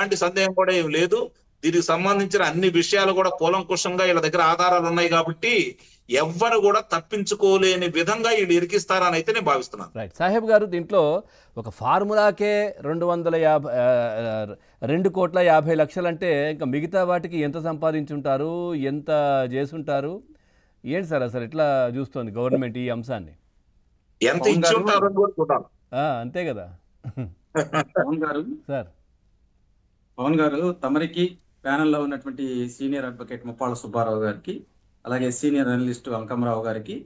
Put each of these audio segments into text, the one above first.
ఎలాంటి సందేహం కూడా ఏం లేదు. దీనికి సంబంధించిన అన్ని విషయాలు కూడా కూలంకుషంగా వీళ్ళ దగ్గర ఆధారాలు ఉన్నాయి కాబట్టి ఎవ్వరు కూడా తప్పించుకోలేని విధంగా వీళ్ళు ఇరికిస్తారని అయితే నేను భావిస్తున్నాను. రైట్ సాహెబ్ గారు, దీంట్లో ఒక ఫార్ములాకే 2,50,2,50,00,000 అంటే ఇంకా మిగతా వాటికి ఎంత సంపాదించుంటారు, ఎంత చేసుంటారు? ఏంటి సార్ అసలు ఎట్లా చూస్తోంది గవర్నమెంట్ ఈ అంశాన్ని? ఎంత ఇచ్చి ఉంటారు అని కూడా చూడాలి. అంతే కదా పవన్ గారు. సార్ పవన్ గారు, తమరికి ప్యానెల్లో ఉన్నటువంటి సీనియర్ అడ్వకేట్ ముప్పాళ్ళ సుబ్బారావు గారికి, అలాగే సీనియర్ అనలిస్ట్ అంకమరావు గారికి,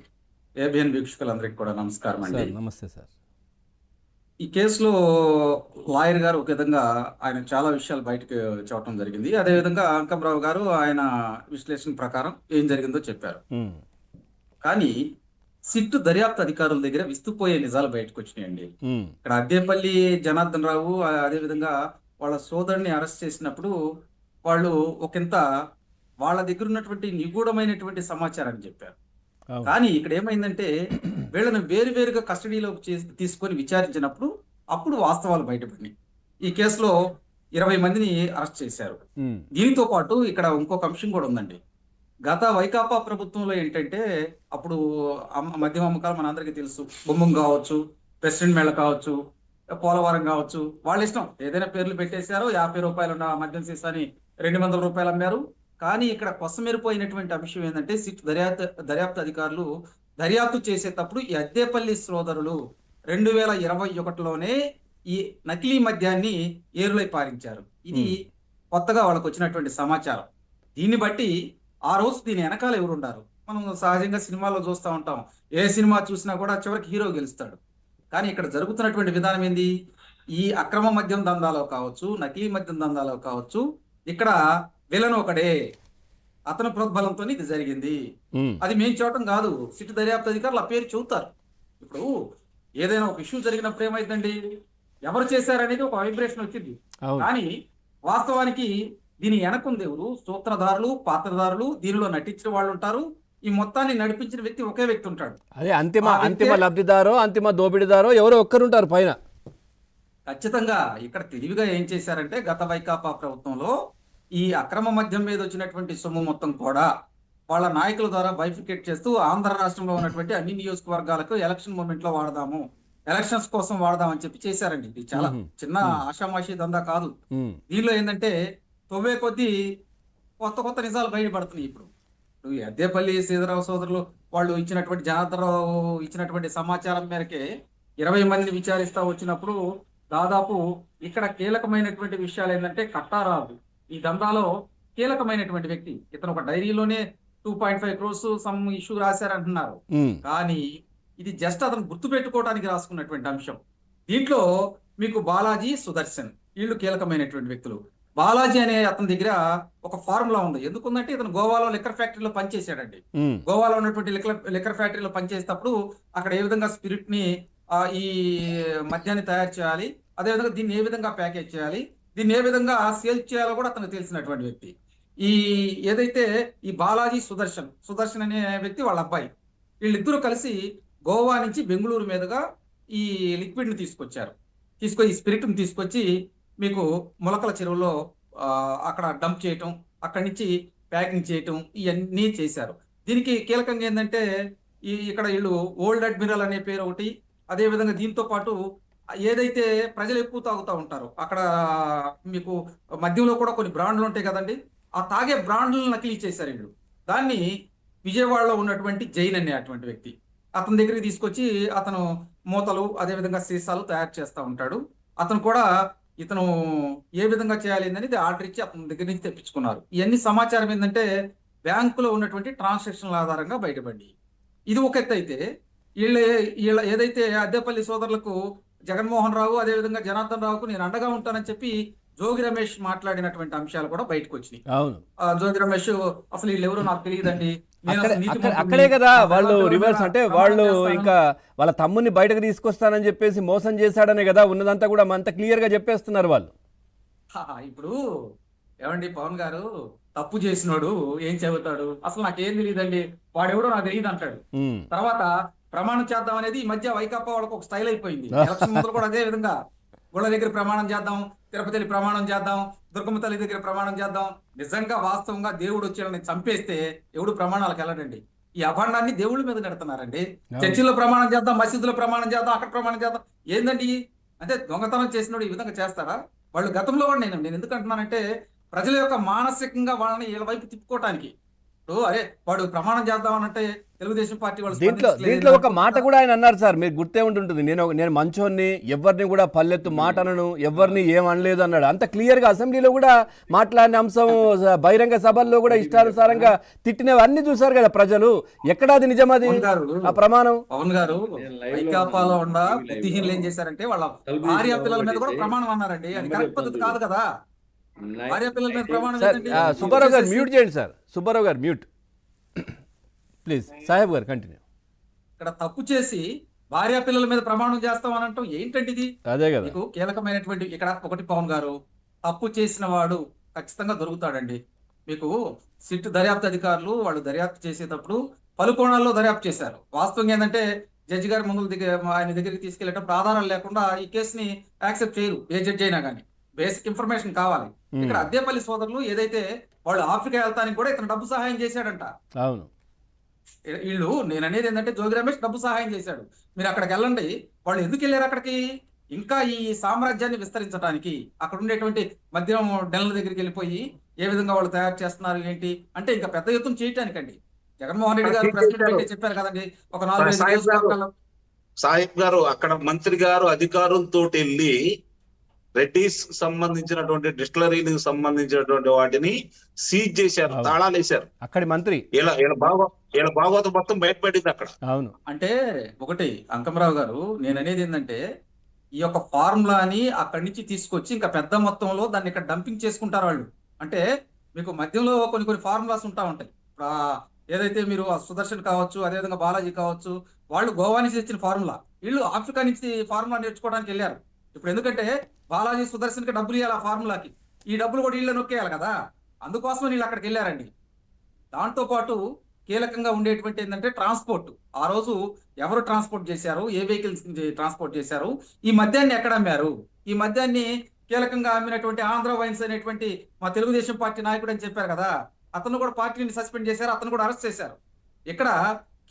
ఏబిఎన్ వీక్షకులందరికీ కూడా నమస్కారం అండి. నమస్తే సార్. ఈ కేసులో లాయర్ గారు ఒక విధంగా ఆయన చాలా విషయాలు బయటకు చెప్పడం జరిగింది. అదేవిధంగా అంకమరావు గారు ఆయన విశ్లేషణ ప్రకారం ఏం జరిగిందో చెప్పారు. కానీ సిట్టు దర్యాప్తు అధికారుల దగ్గర విస్తుపోయే నిజాలు బయటకు వచ్చినాయండి. ఇక్కడ అద్దేపల్లి జనార్దన్ రావు అదేవిధంగా వాళ్ళ సోదరుని అరెస్ట్ చేసినప్పుడు వాళ్ళు ఒకంత వాళ్ళ దగ్గర ఉన్నటువంటి నిగూఢమైనటువంటి సమాచారాన్ని చెప్పారు. కానీ ఇక్కడ ఏమైందంటే వీళ్ళని వేరువేరుగా కస్టడీలోకి తీసుకొని విచారించినప్పుడు అప్పుడు వాస్తవాలు బయటపడినాయి. ఈ కేసులో 20 మందిని అరెస్ట్ చేశారు. దీనితో పాటు ఇక్కడ ఇంకొక అంశం కూడా ఉందండి. గత వైకాపా ప్రభుత్వంలో ఏంటంటే అప్పుడు మద్యం అమ్మకాలు మన అందరికీ తెలుసు. బొమ్మం కావచ్చు, ప్రెసిడెంట్ మేళ కావచ్చు, పోలవరం కావచ్చు, వాళ్ళ ఇష్టం ఏదైనా పేర్లు పెట్టేశారో. 50 రూపాయలు ఉన్న మద్యం సీసాని 200 రూపాయలు అమ్మారు. కానీ ఇక్కడ కొసమెరిపోయినటువంటి అంశం ఏంటంటే సిట్ దర్యాప్తు అధికారులు దర్యాప్తు చేసేటప్పుడు ఈ అద్దేపల్లి సోదరులు 2021లోనే ఈ నకిలీ మద్యాన్ని ఏరులై పారించారు. ఇది కొత్తగా వాళ్ళకు వచ్చినటువంటి సమాచారం. దీన్ని బట్టి ఆ రోజు దీని వెనకాల ఎవరుండారు? మనం సహజంగా సినిమాలో చూస్తూ ఉంటాం. ఏ సినిమా చూసినా కూడా చివరికి హీరో గెలుస్తాడు. కానీ ఇక్కడ జరుగుతున్నటువంటి విధానం ఏంది? ఈ అక్రమ మద్యం దందాలో కావచ్చు, నకిలీ మద్యం దందాలో కావచ్చు, ఇక్కడ విలన్ ఒకడే, అతని ప్రోద్బలంతో ఇది జరిగింది. అది మేము చూడటం కాదు, సిట్ దర్యాప్తు అధికారులు ఆ పేరు చెబుతారు. ఇప్పుడు ఏదైనా ఒక ఇష్యూ జరిగినప్పుడు ఏమైందండి, ఎవరు చేశారనేది ఒక వైబ్రేషన్ వచ్చింది. కానీ వాస్తవానికి దీని వెనకుంది ఎవరు? సూత్రధారులు, పాత్రధారులు, దీనిలో నటించిన వాళ్ళు ఉంటారు. ఈ మొత్తాన్ని నడిపించిన వ్యక్తి ఒకే వ్యక్తి ఉంటాడు. అదే అంతిమ లబ్ధిదారో అంతిమ దోపిడిదారో ఎవరో ఒక్కరుంటారు పైన. ఖచ్చితంగా ఇక్కడ తెలివిగా ఏం చేశారంటే గత వైకాపా ప్రభుత్వంలో ఈ అక్రమ మద్యం మీద వచ్చినటువంటి సొమ్ము మొత్తం కూడా వాళ్ళ నాయకుల ద్వారా బైఫికేట్ చేస్తూ ఆంధ్ర రాష్ట్రంలో ఉన్నటువంటి అన్ని నియోజకవర్గాలకు ఎలక్షన్ మూమెంట్ లో వాడదాము, ఎలక్షన్స్ కోసం వాడదామని చెప్పి చేశారండి. ఇది చాలా చిన్న ఆషామాషి దందా కాదు. దీనిలో ఏంటంటే తొవ్వే కొద్దీ కొత్త కొత్త నిజాలు బయటపడుతున్నాయి. ఇప్పుడు అద్దేపల్లి సీతారావు సోదరులు వాళ్ళు ఇచ్చినటువంటి జనార్దనరావు ఇచ్చినటువంటి సమాచారం మేరకే 20 మందిని విచారిస్తా వచ్చినప్పుడు దాదాపు ఇక్కడ కీలకమైనటువంటి విషయాలు ఏంటంటే కట్టారావు ఈ దందాలో కీలకమైనటువంటి వ్యక్తి. ఇతను ఒక డైరీలోనే 2.5 crores సమ్ ఇష్యూ రాశారంటున్నారు. కానీ ఇది జస్ట్ అతను గుర్తు పెట్టుకోవడానికి రాసుకున్నటువంటి అంశం. దీంట్లో మీకు బాలాజీ, సుదర్శన్ వీళ్ళు కీలకమైనటువంటి వ్యక్తులు. బాలాజీ అనే అతని దగ్గర ఒక ఫార్ములా ఉంది. ఎందుకుందంటే ఇతను గోవాలో లిక్కర్ ఫ్యాక్టరీలో పనిచేశాడండి. గోవాలో ఉన్నటువంటి లిక్కర్ ఫ్యాక్టరీలో పనిచేసేటప్పుడు అక్కడ ఏ విధంగా స్పిరిట్ ని ఈ మద్యాన్ని తయారు చేయాలి, అదేవిధంగా దీన్ని ఏ విధంగా ప్యాకేజ్ చేయాలి, దీన్ని ఏ విధంగా సేల్ చేయాలో కూడా అతనికి తెలిసినటువంటి వ్యక్తి. ఈ ఏదైతే ఈ బాలాజీ, సుదర్శన్ అనే వ్యక్తి వాళ్ళ అబ్బాయి, వీళ్ళిద్దరూ కలిసి గోవా నుంచి బెంగళూరు మీదుగా ఈ లిక్విడ్ ని తీసుకొచ్చారు. ఈ స్పిరిట్ ని తీసుకొచ్చి మీకు మొలకల చెరువులో అక్కడ డంప్ చేయటం, అక్కడి నుంచి ప్యాకింగ్ చేయటం ఇవన్నీ చేశారు. దీనికి కీలకంగా ఏంటంటే ఇక్కడ వీళ్ళు ఓల్డ్ అడ్మిరల్ అనే పేరు ఒకటి, అదే విధంగా దీంతో పాటు ఏదైతే ప్రజలు ఎక్కువ తాగుతూ ఉంటారో అక్కడ మీకు మద్యంలో కూడా కొన్ని బ్రాండ్లు ఉంటాయి కదండి, ఆ తాగే బ్రాండ్లను నకిలీ చేశారు వీళ్ళు. దాన్ని విజయవాడలో ఉన్నటువంటి జైన్ అనే అటువంటి వ్యక్తి అతని దగ్గరికి తీసుకొచ్చి అతను మూతలు అదేవిధంగా సీసాలు తయారు చేస్తూ ఉంటాడు. అతను కూడా ఇతను ఏ విధంగా చేయాలి అనేది ఆర్డర్ ఇచ్చి అతని దగ్గర నుంచి తెప్పించుకున్నారు. ఇవన్నీ సమాచారం ఏంటంటే బ్యాంకులో ఉన్నటువంటి ట్రాన్సాక్షన్ల ఆధారంగా బయటపడి. ఇది ఒక ఎత్తు అయితే వీళ్ళ ఏదైతే అద్దేపల్లి సోదరులకు జగన్మోహన్ రావు అదేవిధంగా జనార్దన్ రావుకు నేను అండగా ఉంటానని చెప్పి జోగి రమేష్ మాట్లాడినటువంటి అంశాలు కూడా బయటకు వచ్చినాయి. అవును, జోగి రమేష్ అసలు వీళ్ళు ఎవరో నాకు తెలియదండి, అక్కడే కదా వాళ్ళు రివర్స్ అంటే వాళ్ళు ఇంకా వాళ్ళ తమ్ముని బయటకు తీసుకొస్తానని చెప్పేసి మోసం చేశాడనే కదా ఉన్నదంతా కూడా అంత క్లియర్ గా చెప్పేస్తున్నారు వాళ్ళు. ఇప్పుడు ఏమండి పవన్ గారు, తప్పు చేసినోడు ఏం చెబుతాడు? అసలు నాకేం తెలియదండి, వాడెవడో నాకు తెలియదు అంటాడు. తర్వాత ప్రమాణం చేద్దాం అనేది ఈ మధ్య వైకాపా వాళ్ళకు ఒక స్టైల్ అయిపోయింది. ఎలక్షన్ ముందు కూడా అదే విధంగా గుళ్ళ దగ్గర ప్రమాణం చేద్దాం, తిరుపతి వెళ్ళి ప్రమాణం చేద్దాం, దుర్గమ్మ తల్లి దగ్గర ప్రమాణం చేద్దాం. నిజంగా వాస్తవంగా దేవుడు వచ్చి వాళ్ళని చంపేస్తే ఎవడు ప్రమాణాలకు వెళ్ళడండి. ఈ అభండాన్ని దేవుళ్ళ మీద నెడుతున్నారండి. చర్చిల్లో ప్రమాణం చేద్దాం, మసీదులో ప్రమాణం చేద్దాం, అక్కడ ప్రమాణం చేద్దాం. ఏందండి అంటే దొంగతనం చేసినోడు ఈ విధంగా చేస్తారా? వాళ్ళు గతంలో కూడా నేను ఎందుకు అంటున్నానంటే ప్రజల యొక్క మానసికంగా వాళ్ళని వీళ్ళ వైపు తిప్పుకోవటానికి. ఇప్పుడు అరే వాడు ప్రమాణం చేద్దామనంటే తెలుగుదేశం పార్టీ వాళ్ళు దీంట్లో ఒక మాట కూడా ఆయన అన్నారు సార్, మీరు గుర్తే ఉంటుంటుంది, నేను మంచోన్ని, ఎవరిని కూడా పల్లెత్తు మాట అనను, ఎవరిని ఏం అనలేదు అన్నాడు. అంత క్లియర్ గా అసెంబ్లీలో కూడా మాట్లాడిన అంశం, బహిరంగ సభల్లో కూడా ఇష్టానుసారంగా తిట్టినవన్నీ చూసారు కదా ప్రజలు. ఎక్కడాది నిజమది ఆ ప్రమాణం? పవన్ గారు వైకాపాలో ఉన్న బుద్ధిహీనులు ఏం చేశారంటే వాళ్ళ భార్య పిల్లల మీద కూడా ప్రమాణం అన్నారండి. అది కరెక్ట్ పద్ధతి కాదు కదా. భార్య పిల్లల మీద ప్రమాణం సుబ్బారావు గారు మ్యూట్ చేయండి సార్. సుబ్బారావు గారు మ్యూట్ ప్లీజ్. సాహెబ్ గారు కంటిన్యూ. ఇక్కడ తప్పు చేసి భార్య పిల్లల మీద ప్రమాణం చేస్తాం అని అంటాం ఏంటంటే ఇది? అదే కదా మీకు కీలకమైనటువంటి ఇక్కడ ఒకటి పవన్ గారు, తప్పు చేసిన వాడు ఖచ్చితంగా దొరుకుతాడండి. మీకు సిట్ దర్యాప్తు అధికారులు వాళ్ళు దర్యాప్తు చేసేటప్పుడు పలు కోణాల్లో దర్యాప్తు చేశారు. వాస్తవంగా ఏంటంటే జడ్జి గారి ముందు ఆయన దగ్గరికి తీసుకెళ్లేటప్పుడు ఆధారాలు లేకుండా ఈ కేసుని యాక్సెప్ట్ చేయరు ఏ జడ్జి అయినా కానీ. బేసిక్ ఇన్ఫర్మేషన్ కావాలి. ఇక్కడ అద్దేపల్లి సోదరులు ఏదైతే వాళ్ళు ఆఫ్రికా వెళ్తానికి కూడా ఇతను డబ్బు సహాయం చేశాడంట. అవును, వీళ్ళు నేను అనేది ఏంటంటే జోగి రమేష్ డబ్బు సహాయం చేశాడు. మీరు అక్కడికి వెళ్ళండి. వాళ్ళు ఎందుకు వెళ్ళారు అక్కడికి? ఇంకా ఈ సామ్రాజ్యాన్ని విస్తరించడానికి. అక్కడ ఉండేటువంటి మద్యం డెన్ల దగ్గరికి వెళ్ళిపోయి ఏ విధంగా వాళ్ళు తయారు చేస్తున్నారు ఏంటి అంటే ఇంకా పెద్ద ఎత్తున చేయటానికండి. జగన్మోహన్ రెడ్డి గారు ప్రెస్ మీట్ పెట్టి చెప్పారు కదండి, ఒక 4-5 సాహిబ్ గారు అక్కడ మంత్రి గారు అధికారులతో వెళ్ళి రెడ్డిస్ సంబంధించినటువంటి డిస్టిలరీలకు సంబంధించినటువంటి వాటిని సీజ్ చేశారు, తాళాలు వేశారు. అక్కడి మంత్రి ఇలా భాగవతం మొత్తం బయటపడింది అక్కడ. అవును, అంటే ఒకటి అంకమరావు గారు నేను అనేది ఏంటంటే ఈ యొక్క ఫార్ములాని అక్కడి నుంచి తీసుకొచ్చి ఇంకా పెద్ద మొత్తంలో దాన్ని ఇక్కడ డంపింగ్ చేసుకుంటారు వాళ్ళు. అంటే మీకు మధ్యలో కొన్ని ఫార్ములాస్ ఉంటా ఉంటాయి. ఇప్పుడు ఏదైతే మీరు సుదర్శన్ కావచ్చు, అదేవిధంగా బాలాజీ కావచ్చు, వాళ్ళు గోవా నుంచి తెచ్చిన ఫార్ములా, వీళ్ళు ఆఫ్రికా నుంచి ఫార్ములా నేర్చుకోవడానికి వెళ్ళారు. ఇప్పుడు ఎందుకంటే బాలాజీ సుదర్శన్కి డబ్బులు ఇవ్వాలి ఆ ఫార్ములాకి, ఈ డబ్బులు కూడా వీళ్ళు నొక్కేయాలి కదా. అందుకోసం వీళ్ళు అక్కడికి వెళ్ళారండి. దాంతో పాటు కీలకంగా ఉండేటువంటి ఏంటంటే ట్రాన్స్పోర్ట్. ఆ రోజు ఎవరు ట్రాన్స్పోర్ట్ చేశారు, ఏ వెహికల్స్ ట్రాన్స్పోర్ట్ చేశారు, ఈ మద్యాన్ని ఎక్కడ అమ్మారు, ఈ మద్యాన్ని కీలకంగా అమ్మినటువంటి ఆంధ్ర వైన్స్ అనేటువంటి మా తెలుగుదేశం పార్టీ నాయకుడు అని చెప్పారు కదా, అతను కూడా పార్టీని సస్పెండ్ చేశారు, అతను కూడా అరెస్ట్ చేశారు. ఇక్కడ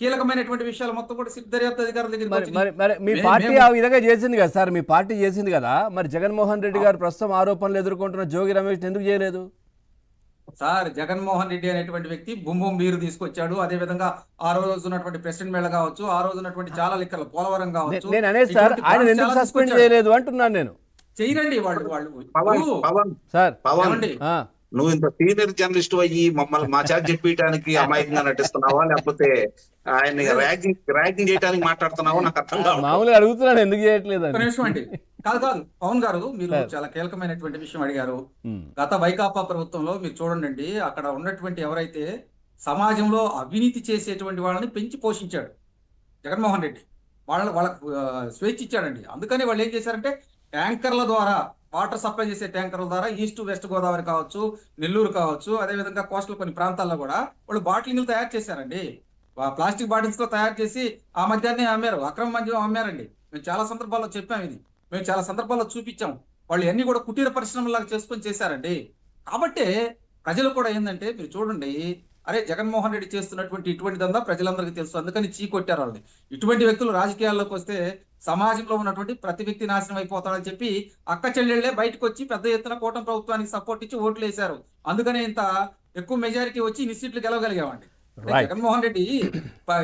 కీలకమైనటువంటి విషయాలు మొత్తం కూడా సిట్ దర్యాప్తు అధికారుల మరి మీ పార్టీ ఆ విధంగా చేసింది కదా సార్, మీ పార్టీ చేసింది కదా. మరి జగన్మోహన్ రెడ్డి గారు ప్రస్తుతం ఆరోపణలు ఎదుర్కొంటున్న జోగి రమేష్ ఎందుకు చేయలేదు సార్? జగన్మోహన్ రెడ్డి అనేటువంటి వ్యక్తి బుంబుం బీరు తీసుకొచ్చాడు. అదే విధంగా ఆ రోజు ఉన్నటువంటి ప్రెసిడెంట్ మేళ కావచ్చు, ఆ రోజు ఉన్నటువంటి చాలా లిక్కర్లు పోలవరం కావచ్చు. నేను అనేది సార్, ఆయన ఎందుకు సస్పెండ్ చేయలేదు అంటున్నాను నేను. చేయరండి వాళ్ళు సార్. నువ్వు ఇంత సీనియర్ జర్నలిస్ట్ అయ్యి మమ్మల్ని మా చేత చెప్పడానికి అమాయకంగా నటిస్తున్నావా, లేకపోతే ఆయన ర్యాగింగ్ చేయడానికి మాట్లాడుతున్నావా? నాకు అర్థం కాదు. మామూలుగా అడుగుతున్నాను ఎందుకు చేయట్లేదు అండి. కాదు పవన్ గారు, మీరు చాలా కీలకమైనటువంటి విషయం అడిగారు. గత వైకాపా ప్రభుత్వంలో మీరు చూడండి, అక్కడ ఉన్నటువంటి ఎవరైతే సమాజంలో అవినీతి చేసేటువంటి వాళ్ళని పెంచి పోషించాడు జగన్మోహన్ రెడ్డి. వాళ్ళకు స్వేచ్ఛ ఇచ్చాడండి. అందుకని వాళ్ళు ఏం చేశారంటే ట్యాంకర్ల ద్వారా, వాటర్ సప్లై చేసే ట్యాంకర్ల ద్వారా ఈస్ట్ వెస్ట్ గోదావరి కావచ్చు, నెల్లూరు కావచ్చు, అదేవిధంగా కోస్టల్ కొన్ని ప్రాంతాల్లో కూడా వాళ్ళు బాటిలింగ్లు తయారు చేశారండి. ప్లాస్టిక్ బాటిల్స్ తో తయారు చేసి ఆ మద్యాన్ని అమ్మారు, అక్రమ మద్యం అమ్మారండి. మేము చాలా సందర్భాల్లో చెప్పాం, ఇది మేము చాలా సందర్భాల్లో చూపించాం. వాళ్ళు అన్ని కూడా కుటీర పరిశ్రమలాగా చేసుకొని చేశారండి. కాబట్టి ప్రజలు కూడా ఏంటంటే మీరు చూడండి, అరే జగన్మోహన్ రెడ్డి చేస్తున్నటువంటి ఇటువంటి దందా ప్రజలందరికీ తెలుసు, అందుకని చీకొట్టారు వాళ్ళని. ఇటువంటి వ్యక్తులు రాజకీయాల్లోకి వస్తే సమాజంలో ఉన్నటువంటి ప్రతి వ్యక్తి నాశనం అయిపోతాడని చెప్పి అక్క చెల్లెళ్లే బయటకు వచ్చి పెద్ద ఎత్తున కూటమి ప్రభుత్వానికి సపోర్ట్ ఇచ్చి ఓట్లు వేశారు. అందుకనే ఇంత ఎక్కువ మెజారిటీ వచ్చి ఇన్ని సీట్లు గెలవగలిగామండి. జగన్మోహన్ రెడ్డి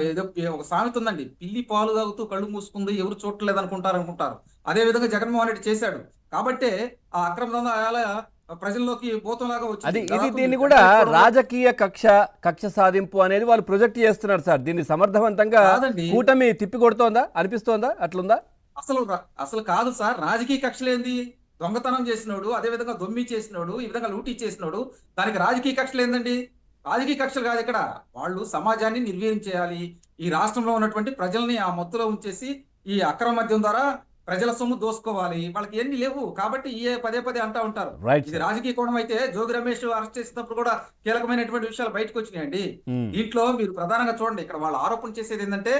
ఏదో ఒక సామెత ఉందండి, పిల్లి పాలు తాగుతూ కళ్ళు మూసుకుంది ఎవరు చూడలేదు అనుకుంటారు. అదే విధంగా జగన్మోహన్ రెడ్డి చేశాడు. కాబట్టే ఆ అక్రమ దందా ప్రజల్లోకి పోతంలాగా వచ్చింది. దీన్ని కూడా రాజకీయ కక్ష సాధింపు అనేది వాళ్ళు ప్రొజెక్ట్ చేస్తున్నారు సార్. దీన్ని సమర్థవంతంగా కూటమి తిప్పి కొడుతోందా అనిపిస్తోందా? అట్లుందా? అసలు కాదు సార్. రాజకీయ కక్షలేంది? దొంగతనం చేసినోడు, అదే విధంగా దొమ్మి చేసినోడు, ఈ విధంగా లూటీ చేసినోడు, దానికి రాజకీయ కక్షలు ఏందండి? రాజకీయ కక్షలు కాదు. ఇక్కడ వాళ్ళు సమాజాన్ని నిర్వీర్యం చేయాలి, ఈ రాష్ట్రంలో ఉన్నటువంటి ప్రజల్ని ఆ మొత్తులో ఉంచేసి ఈ అక్రమ మద్యం ద్వారా ప్రజల సొమ్ము దోసుకోవాలి. వాళ్ళకి ఎన్ని లేవు కాబట్టి పదే అంటా ఉంటారు. ఇది రాజకీయ కోణం అయితే జోగి రమేష్ అరెస్ట్ చేసినప్పుడు కూడా కీలకమైనటువంటి విషయాలు బయటకు వచ్చినాయండి. దీంట్లో మీరు ప్రధానంగా చూడండి, ఇక్కడ వాళ్ళు ఆరోపణ చేసేది ఏంటంటే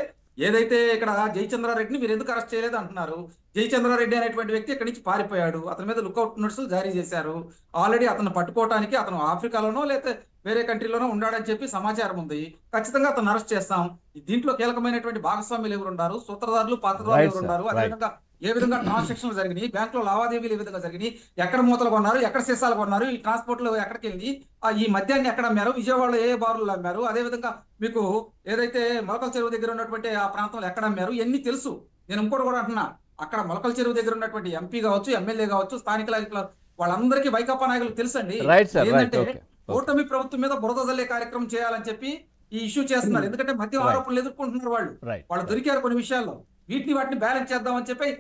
ఏదైతే ఇక్కడ జయచంద్రారెడ్డిని మీరు ఎందుకు అరెస్ట్ చేయలేదు అంటున్నారు. జయచంద్రారెడ్డి అనేటువంటి వ్యక్తి ఇక్కడి నుంచి పారిపోయాడు. అతని మీద లుకౌట్ నోటీసులు జారీ చేశారు. ఆల్రెడీ అతను పట్టుకోవడానికి అతను ఆఫ్రికాలోనో లేకపోతే వేరే కంట్రీలోనో ఉన్నాడని చెప్పి సమాచారం ఉంది. ఖచ్చితంగా అతను అరెస్ట్ చేస్తాం. దీంట్లో కీలకమైనటువంటి భాగస్వాములు ఎవరు ఉన్నారు, సూత్రధారులు, పాత్రధారులు Right, ఎవరు sir. ఉన్నారు, Right. అదేవిధంగా ఏ విధంగా ట్రాన్సాక్షన్లు జరిగినాయి, బ్యాంకులో లావాదేవీలు ఏ విధంగా జరిగినాయి, ఎక్కడ మూతలు కొన్నారు, ఎక్కడ సీసాలు కొన్నారు, ఈ ట్రాన్స్పోర్ట్ లో ఎక్కడికి వెళ్ళి ఈ మద్యాన్ని ఎక్కడ అమ్మారు, విజయవాడలో ఏ బారులు అమ్మారు, అదేవిధంగా మీకు ఏదైతే మొలకల చెరువు దగ్గర ఉన్నటువంటి ఆ ప్రాంతంలో ఎక్కడ అమ్మారు, ఇవన్నీ తెలుసు. నేను ఇంకోటి కూడా అంటున్నా, అక్కడ మొలకల చెరువు దగ్గర ఉన్నటువంటి ఎంపీ కావచ్చు, ఎమ్మెల్యే కావచ్చు, స్థానిక నాయకులు వాళ్ళందరికీ వైకాపా నాయకులు తెలుసండి. రైట్ సార్, రైట్, ఏంటంటే ఓకే. కూటమి ప్రభుత్వం మీద బురద జల్లే కార్యక్రమం చేయాలని చెప్పి ఈ ఇష్యూ చేస్తున్నారు. ఎందుకంటే మద్యం Right. ఆరోపణలు ఎదుర్కొంటున్నారు వాళ్ళు. రైట్. వాళ్ళు దొరికారు కొన్ని విషయాల్లో. వాటిని బ్యాలెన్స్ చేద్దామని చెప్పి